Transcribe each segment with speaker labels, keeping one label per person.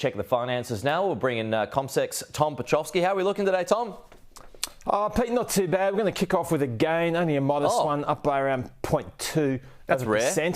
Speaker 1: Check the finances now. We'll bring in CommSec's Tom Piotrowski. How are we looking today, Tom?
Speaker 2: Pete, not too bad. We're going to kick off with a gain, only a modest one, up by around 0.2%.
Speaker 1: That's rare.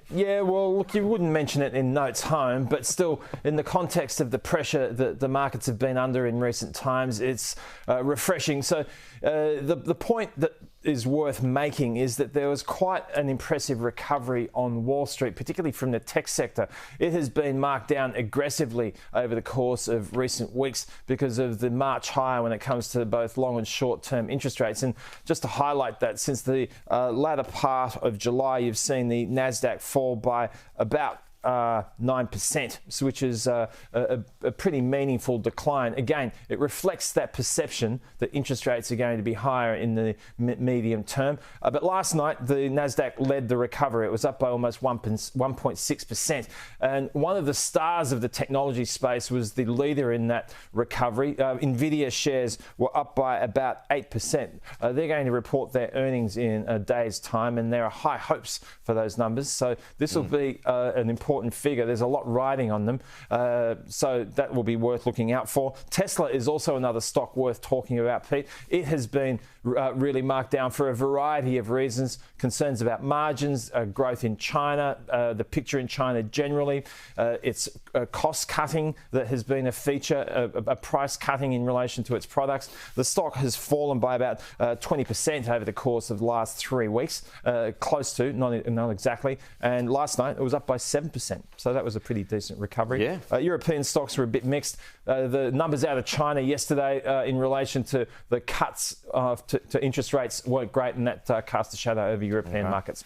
Speaker 2: Yeah, well, look, you wouldn't mention it in notes home, but still, in the context of the pressure that the markets have been under in recent times, it's refreshing. So the point that is worth making is that there was quite an impressive recovery on Wall Street, particularly from the tech sector. It has been marked down aggressively over the course of recent weeks because of the march higher when it comes to both long and short-term interest rates. And just to highlight that, since the latter part of July, you've seen the Nasdaq fall by about 9%, which is a pretty meaningful decline. Again, it reflects that perception that interest rates are going to be higher in the medium term. But last night, the Nasdaq led the recovery. It was up by almost 1.6%. And one of the stars of the technology space was the leader in that recovery. Nvidia shares were up by about 8%. They're going to report their earnings in a day's time, and there are high hopes for those numbers. So this will be an important figure. There's a lot riding on them, so that will be worth looking out for. Tesla is also another stock worth talking about, Pete. It has been really marked down for a variety of reasons. Concerns about margins, growth in China, the picture in China generally. It's cost cutting that has been a feature, a price cutting in relation to its products. The stock has fallen by about 20% over the course of the last 3 weeks, close to, not exactly. And last night it was up by 7%. So that was a pretty decent recovery.
Speaker 1: Yeah.
Speaker 2: European stocks were a bit mixed. The numbers out of China yesterday in relation to the cuts to interest rates weren't great, and that cast a shadow over European markets.